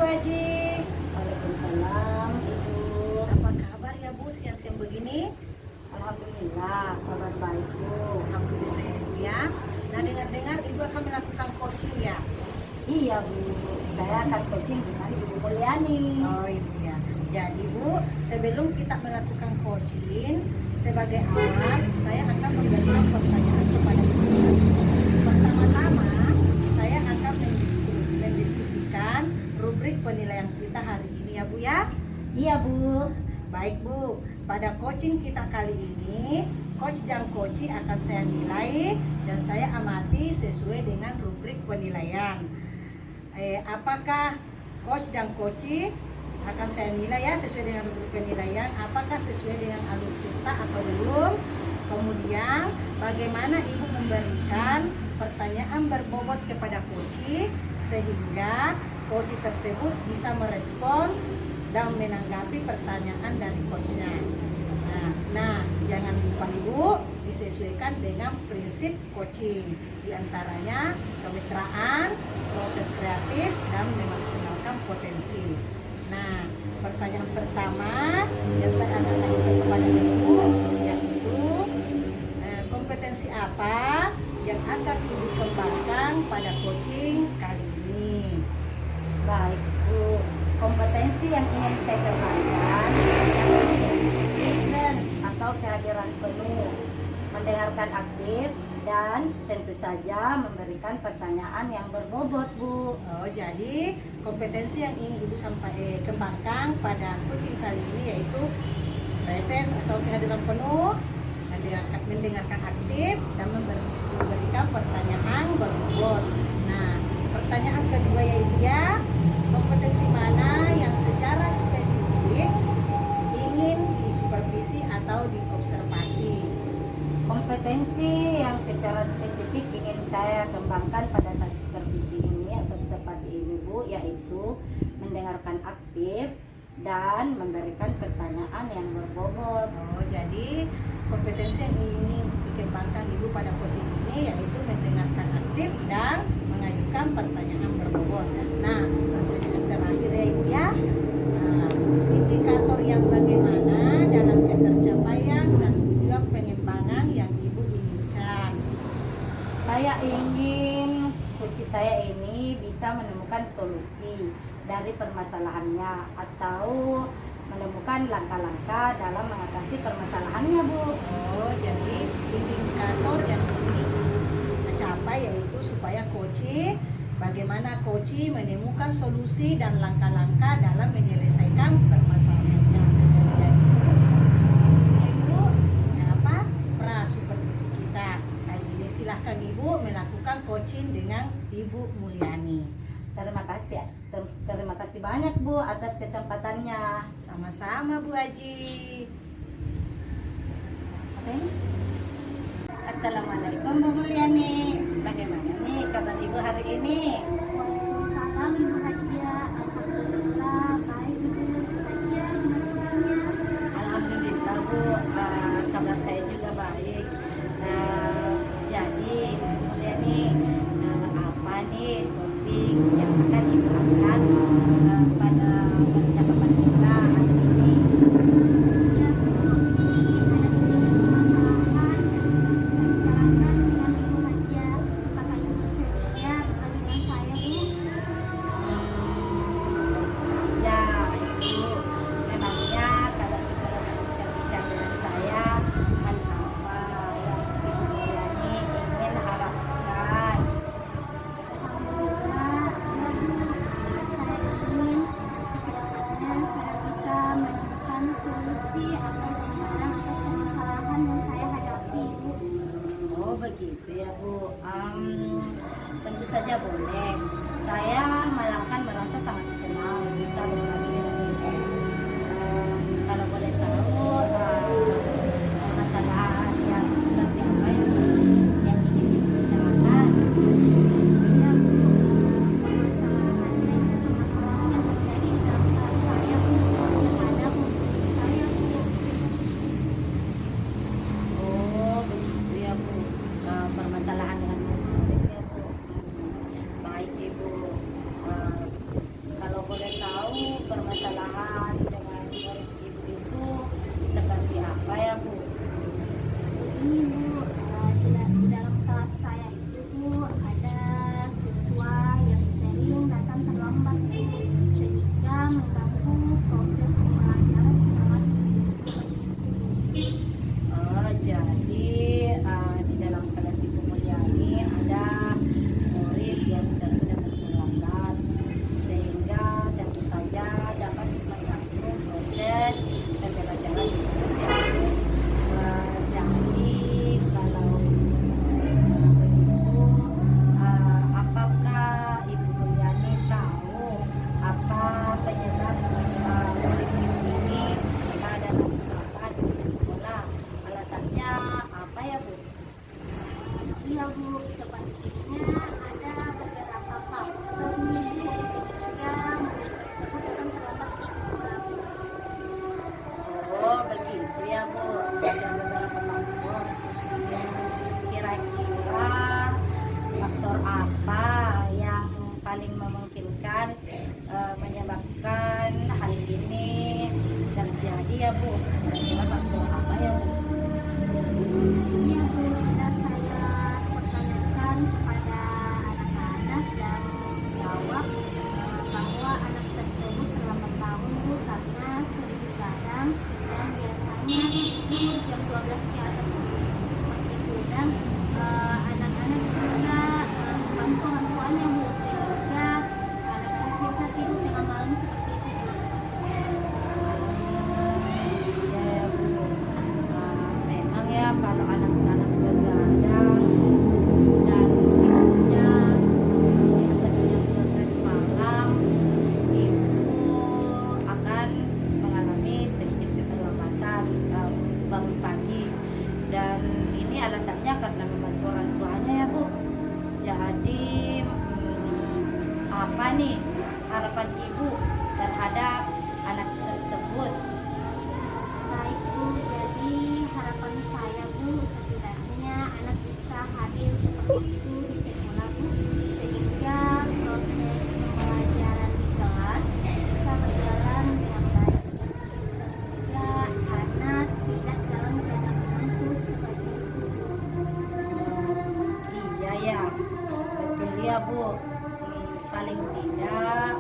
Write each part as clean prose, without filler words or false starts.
Haji. Waalaikumsalam Ibu. Apa kabar ya Bu siang-siang begini? Alhamdulillah kabar baik Bu. Alhamdulillah ya Bu ya. Nah dengar-dengar Ibu akan melakukan coaching ya? Iya Bu, saya akan coaching dengan Ibu Mulyani. Oh iya. Jadi Bu, sebelum kita melakukan coaching, sebagai awal saya akan memberikan pertanyaan kepada Ibu. Pertama-tama saya akan mendiskusikan rubrik penilaian kita hari ini ya Bu ya. Iya Bu. Baik Bu, pada coaching kita kali ini coach dan coachee akan saya nilai dan saya amati sesuai dengan rubrik penilaian. Apakah coach dan coachee akan saya nilai ya sesuai dengan rubrik penilaian, apakah sesuai dengan alur kita atau belum. Kemudian bagaimana Ibu memberikan pertanyaan berbobot kepada coachee sehingga coachee tersebut bisa merespon dan menanggapi pertanyaan dari coachnya. Nah, jangan lupa Ibu disesuaikan dengan prinsip coaching, diantaranya kemitraan, proses kreatif, dan memaksimalkan potensi. Nah, pertanyaan pertama yang saya akan tanyakan kepada Ibu yaitu kompetensi apa yang akan Ibu kembangkan pada coaching kali ini? Baik Bu, kompetensi yang ingin saya kembangkan presence atau kehadiran penuh, mendengarkan aktif, dan tentu saja memberikan pertanyaan yang berbobot Bu. Oh, jadi kompetensi yang ingin Ibu kembangkan pada coaching kali ini yaitu presence atau kehadiran penuh, mendengarkan aktif, dan memberikan pertanyaan berbobot. Nah, pertanyaan kedua yaitu ya, kompetensi mana yang secara spesifik ingin disupervisi atau diobservasi? Kompetensi yang secara spesifik ingin saya kembangkan pada saat supervisi ini atau observasi ini Bu, yaitu mendengarkan aktif dan memberikan pertanyaan yang berbobot. Oh, jadi kompetensi yang ingin dikembangkan Ibu pada coaching ini yaitu mendengarkan aktif dan mengajukan pertanyaan berbobot. Nah, pertanyaan terakhir ya Ibu ya. Nah, indikator yang bagaimana dalam ketercapaian dan tujuan pengembangan yang Ibu inginkan? Saya ingin coach saya ini bisa menemukan solusi dari permasalahannya atau menemukan langkah-langkah dalam mengatasi permasalahannya Bu. Oh, jadi indikator yang ingin Ibu capai yaitu supaya coaching, bagaimana coaching menemukan solusi dan langkah-langkah dalam menyelesaikan permasalahannya. Dan Ibu pra supervisi kita kali ini, silahkan Ibu melakukan coaching dengan Ibu Mulyani. Terima kasih banyak Bu atas kesempatannya. Sama-sama Bu Haji. Assalamualaikum Bu Mulyani. Bagaimana nih kabar Ibu hari ini? Waalaikumsalam Ibu Haja. Alhamdulillah baik Ibu Haja. Gimana kabarnya? Alhamdulillah Bu, kabar saya juga baik. Jadi Bu Mulyani, apa nih topik yang akan Ibu angkat pada percakapan kita hari ini? Ya Bu, ini ada sedikit permasalahan yang bisa dibicarakan dengan Ibu Haja. Apakah Ibu sedia dengan saya permasalahan dengan murid ibu itu seperti apa ya Bu? Ini Bu, di dalam kelas saya itu Bu ada siswa yang sering datang terlambat Bu, sehingga mengganggu proses pembelajaran kelas. Jadi di dalam kelas Ibu Mulyani ada murid yang sering datang terlambat sehingga tentu saja dapat mengganggu proses pembelajaran di kelas ya. Jadi kalau begitu, apakah Ibu Mulyani tahu apa penyebab murid Ibu ini datang terlambat di sekolah? Alasannya apa ya Bu? Iya Bu, sepertinya ada beberapa faktor nih Bu, sehingga murid tersebut datang terlambat ke sekolah. Oh begitu ya Bu, ada beberapa faktor. Kira-kira faktor apa yang paling memungkinkan menyebabkan hal ini terjadi ya Bu? Kira-kira faktor apa ya Bu? Iya Bu, sudah saya pertanyakan kepada anak-anak dan menjawab bahwa anak tersebut terlambat tahun Bu karena sering begadang dan biasanya tidur jam 12 ke atas Bu. Seperti itu, dan anak-anak juga membantu orang tuanya Bu, sehingga anak-anak biasa tidur tengah malam seperti itu Bu. Ya Bu, memang ya kalau anak-anak begadang dan tidurnya di atas jam 12 malam itu akan mengalami sedikit keterlambatan untuk bangun pagi, dan ini alasannya karena membantu orang tuanya ya Bu. Jadi apa nih harapan Ibu terhadap anak tersebut? Baik Bu, jadi harapan saya Bu, setidaknya anak bisa hadir seperti itu di sekolah Bu, sehingga proses pembelajaran di kelas bisa berjalan dengan baik. Juga anak tidak dalam keadaan mengantuk seperti itu Bu. Iya ya, betul ya Bu. Paling tidak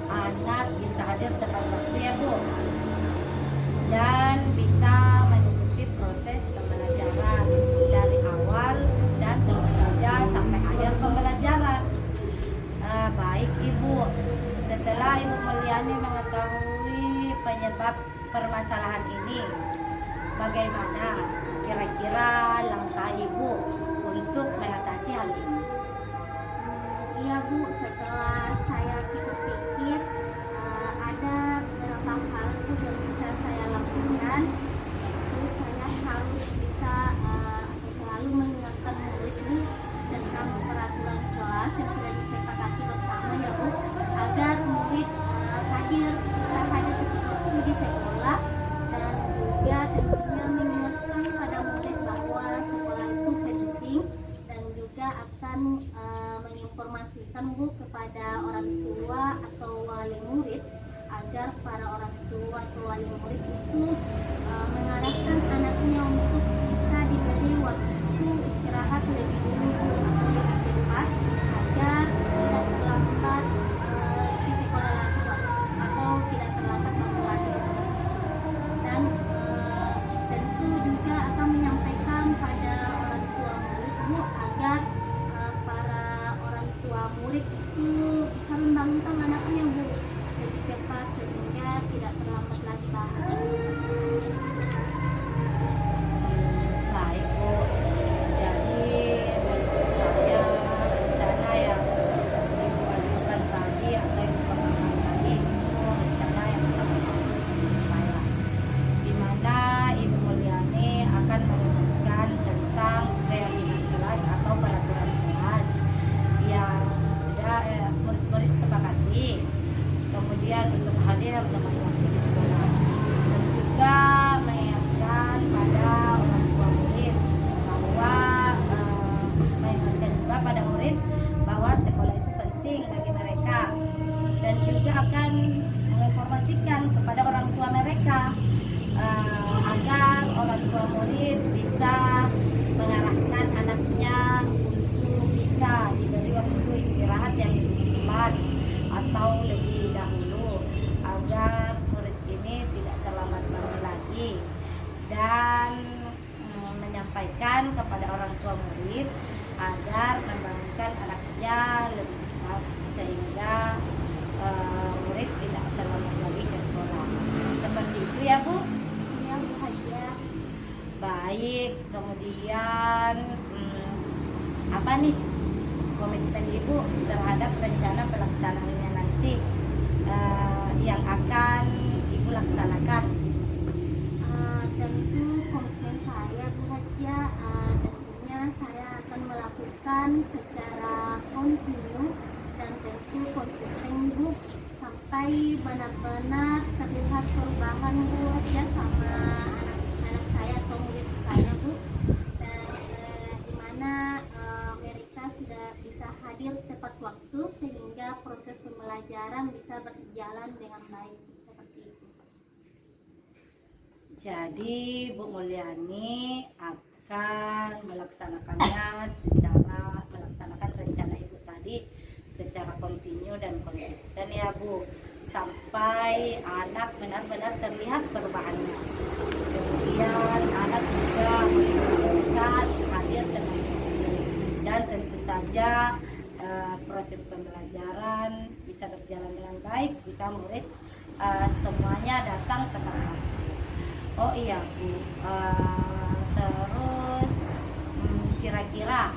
anak bisa hadir tepat waktu ya Bu, dan bisa mengikuti proses pembelajaran dari awal dan tentu saja sampai akhir pembelajaran. Baik Ibu, setelah Ibu Mulyani mengetahui penyebab permasalahan ini, bagaimana kira-kira langkah Ibu untuk mengatasi hal ini? Iya Bu, setelah saya pikir-pikir ada beberapa hal Bu yang bisa saya lakukan, yaitu saya harus bisa atau selalu mengingatkan murid Bu tentang peraturan kelas yang sudah disepakati bersama ya Bu, agar murid bisa hadir tepat waktu di sekolah, dan juga tentunya mengingatkan pada murid bahwa sekolah itu penting, dan juga akan menginformasikan Bu kepada orang tua atau wali murid agar para orang tua atau wali murid itu mengarahkan anaknya untuk bisa diberi waktu istirahat lebih dulu Bu, atau lebih cepat agar tidak terlambat di sekolah lagi Bu, atau tidak terlambat bangun lagi. Dan tentu juga akan menyampaikan pada orang tua murid Bu agar para orang tua murid itu bisa membangunkan anaknya Bu lebih cepat sehingga tidak terlambat lagi bangun. Baik Bu, jadi menurut saya rencana yang Ibu ajukan tadi atau Ibu kembangkan tadi itu rencana yang sangat bagus menurut saya, di mana Ibu Mulyani akan mengumumkan tentang keyakinan kelas atau peraturan kelas yang sudah murid-murid sepakati, kemudian untuk hadir teman waktu di sekolah, dan juga mengingatkan pada orang tua murid bahwa mengingatkan juga pada murid bahwa sekolah itu penting bagi mereka, dan juga akan menginformasikan kepada orang tua mereka agar orang tua murid bisa mengarahkan anaknya untuk bisa diberi waktu istirahat yang lebih cepat atau lebih dahulu agar murid ini tidak terlambat bangun lagi, dan menyampaikan kepada orang tua murid agar membangunkan anaknya lebih cepat sehingga murid tidak terlambat lagi ke sekolah. Seperti itu ya Bu? Iya Bu Haja. Baik, kemudian apa nih komitmen Ibu terhadap rencana pelaksanaannya nanti yang akan Ibu laksanakan? Tentu komitmen saya Bu Haja, tentunya saya akan melakukan secara kontinu dan tentu konsisten Bu, sampai benar-benar terlihat perubahan Bu Haja sama anak-anak saya atau murid saya Bu, dan dimana mereka sudah bisa hadir tepat waktu sehingga proses pembelajaran bisa berjalan dengan baik seperti itu. Jadi Bu Mulyani akan melaksanakan rencana Ibu tadi secara kontinu dan konsisten ya Bu, sampai anak benar-benar terlihat perubahannya. Kemudian anak juga bisa hadir dengan waktu, dan tentu saja proses pembelajaran bisa berjalan dengan baik jika murid semuanya datang tepat waktu. Oh iya Bu, terus kira-kira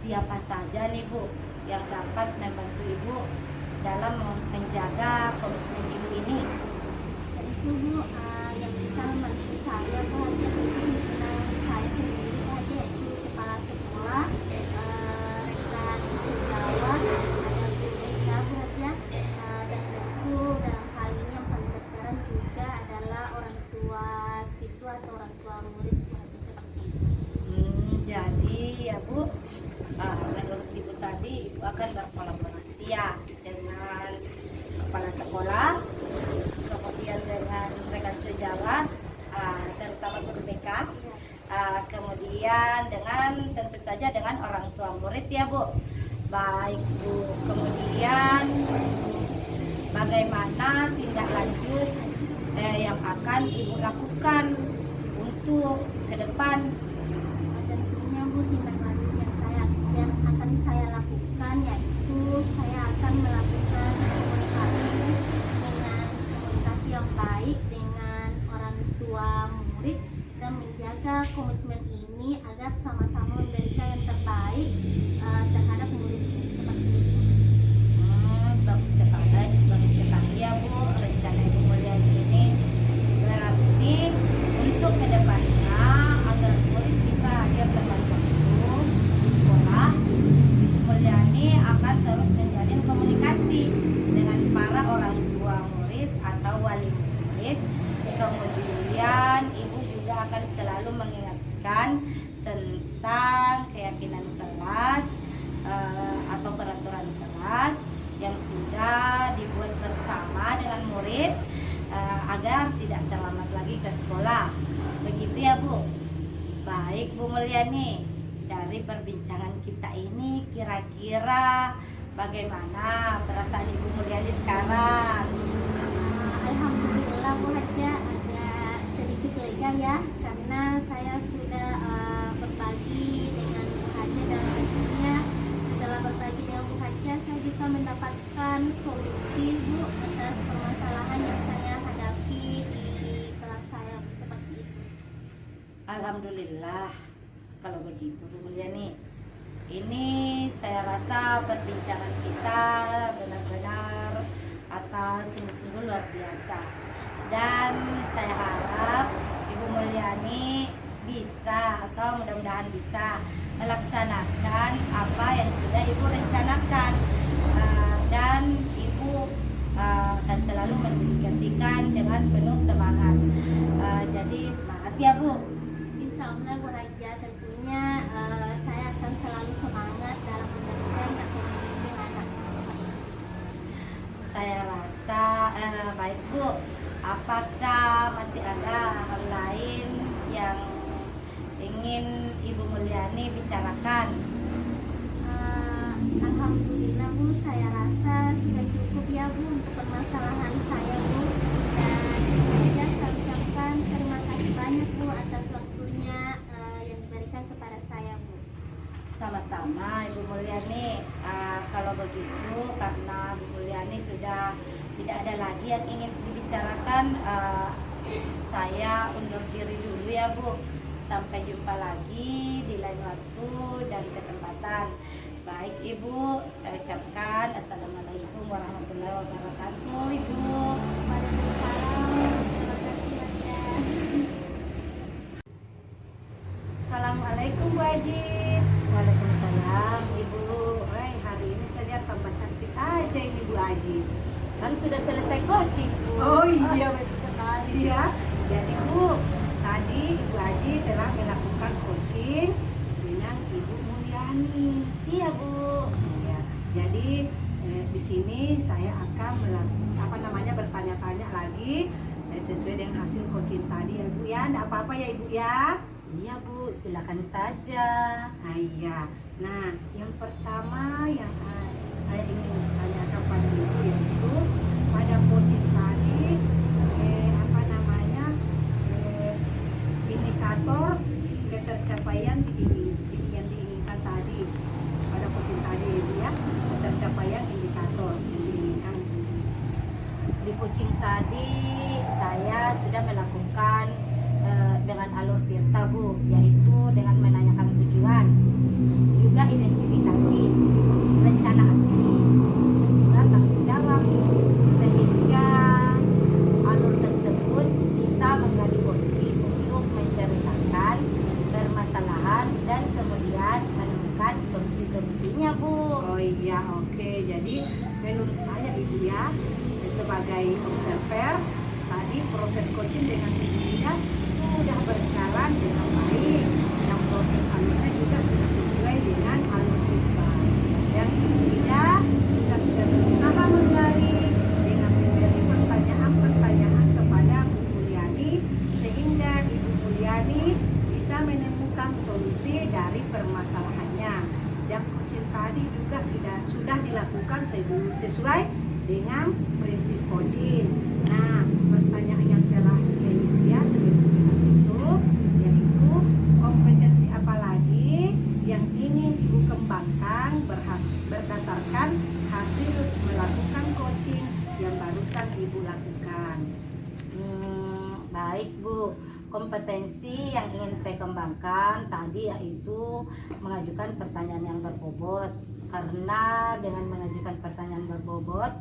siapa saja nih Bu yang dapat membantu Ibu dalam menjaga komitmen Ibu ini? Tentu Bu, yang bisa membantu saya Bu Haja tentu saya sendiri aja, yaitu kepala sekolah, rekan sejawat, ada Bu Eka Bu Haja, dan tentu dalam hal ini yang paling berperan juga adalah orang tua siswa atau orang tua murid Bu Haja, seperti itu. Jadi ya Bu, menurut Ibu tadi Ibu akan berkolaborasi ya dengan kepala sekolah, kemudian dengan rekan sejawat, terutama guru BK, kemudian dengan tentu saja dengan orang tua murid ya Bu. Baik Bu, kemudian bagaimana tindak lanjut yang akan Ibu lakukan untuk ke depan? Tentunya Bu, tindak lanjut yang akan saya lakukan yaitu saya akan melakukan komunikasi yang baik dengan orang tua murid dan menjaga komitmen ini agar sama-sama memberikan yang terbaik terhadap murid seperti itu. Bagus sekali ya Bu, rencana Ibu Mulyani ini berarti untuk kedepannya agar murid bisa hadir tepat waktu di sekolah, Ibu Mulyani akan terus menjalin komunikasi dengan para orang tua murid atau wali murid. Kemudian Ibu juga akan selalu mengingatkan tentang keyakinan kelas atau peraturan kelas yang sudah dibuat bersama dengan murid agar tidak terlambat lagi ke sekolah. Begitu ya Bu. Baik Bu Mulyani, dari perbincangan kita ini kira-kira bagaimana perasaan Ibu Mulyani sekarang? Alhamdulillah Bu Haja, ada sedikit lega ya, karena saya sudah berbagi dengan Bu Haja, dan tentunya setelah berbagi dengan Bu Haja saya bisa mendapatkan solusi Bu atas permasalahan yang saya hadapi di kelas saya seperti itu. Alhamdulillah kalau begitu Bu Mulyani. Ini saya rasa perbincangan kita benar-benar atas sungguh-sungguh luar biasa, dan saya harap Ibu Mulyani bisa atau mudah-mudahan bisa melaksanakan apa yang sudah Ibu rencanakan, dan Ibu akan selalu mendedikasikan dengan penuh semangat. Jadi semangat ya Bu. Insya Allah Bu Haja, tentunya saya akan selalu semangat dalam menjalankan dan membimbing anak. Saya rasa baik Bu, apakah masih ada hal lain yang ingin Ibu Mulyani bicarakan? Alhamdulillah Bu, saya rasa sudah cukup ya Bu untuk permasalahan saya Bu. Dan saya ucapkan terima kasih banyak Bu atas waktunya yang diberikan kepada saya Bu. Sama-sama Ibu Mulyani. Kalau begitu, karena Ibu Mulyani sudah tidak ada lagi yang ingin dibicarakan, saya undur diri dulu ya Bu. Sampai jumpa lagi di lain waktu dan kesempatan. Baik Ibu, saya ucapkan Assalamualaikum warahmatullahi wabarakatuh Ibu. Waalaikumsalam. Terima kasih banyak. Assalamualaikum Bu Haji. Waalaikumsalam Ibu. Hari ini saya tambah cantik aja ini Bu Haji. Kan sudah selesai coaching Bu. Oh iya, betul sekali ya. Jadi Bu, tadi Ibu Haji telah melakukan coaching dengan Ibu Mulyani. Iya Bu. Ya, jadi di sini saya akan bertanya-tanya lagi sesuai dengan hasil coaching tadi ya Bu ya. Tidak apa-apa ya Ibu ya. Iya Bu, silakan saja. Iya. Nah, yang pertama yang saya ingin tanyakan pada Ibu yaitu pada coaching tadi indikator ketercapaian yang diinginkan tadi pada coaching tadi Ibu ya, ketercapaian indikator yang diinginkan. Di coaching tadi saya sudah melakukan dengan alur tirta Bu, yaitu dengan menanyakan tujuan, juga identifikasi, rencana aksi, juga tanggung jawab, sehingga alur tersebut bisa menggali coaching untuk menceritakan permasalahan dan kemudian menemukan solusi-solusinya Bu. Oh iya, oke. Jadi menurut saya Ibu ya, sebagai observer tadi proses coaching dengan Ibu ya sudah berjalan dengan baik, yang proses alurnya juga sudah sesuai dengan alur kita. Yang ketiga, kita sudah berusaha menggali dengan memberi pertanyaan kepada Bu Mulyani sehingga Ibu Mulyani bisa menemukan solusi dari permasalahannya. Dan coaching tadi juga sudah dilakukan sesuai dengan prinsip coaching. Nah, pertanyaan yang terakhir ya sebetulnya itu yaitu kompetensi apa lagi yang ingin Ibu kembangkan berdasarkan hasil melakukan coaching yang barusan Ibu lakukan. Baik Bu, kompetensi yang ingin saya kembangkan tadi yaitu mengajukan pertanyaan yang berbobot. Karena dengan mengajukan pertanyaan berbobot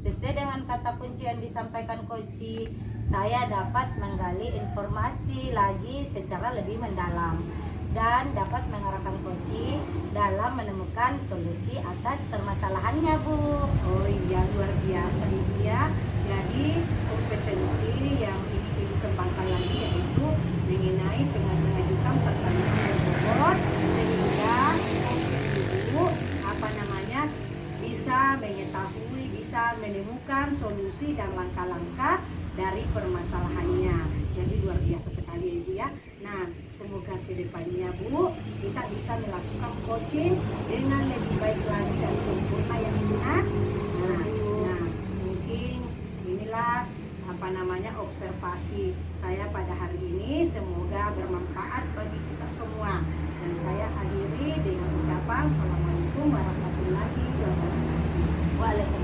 sesuai dengan kata kunci yang disampaikan coach, saya dapat menggali informasi lagi secara lebih mendalam dan dapat mengarahkan coach dalam menemukan solusi atas permasalahannya Bu. Oh iya, luar biasa Ibu ya. Jadi kompetensi yang ingin Ibu kembangkan lagi yaitu mengenai dengan mengajukan pertanyaan yang berbobot sehingga Ibu bisa mengetahui, bisa menemukan solusi dan langkah-langkah dari permasalahannya. Jadi luar biasa sekali Ibu ya. Nah, semoga kedepannya Bu kita bisa melakukan coaching dengan lebih baik lagi dan sempurna ya Ibu ya. Nah, mungkin inilah observasi saya pada hari ini, semoga bermanfaat bagi kita semua. Dan saya akhiri dengan ucapan Assalamualaikum warahmatullahi wabarakatuh. Waalaikumsalam.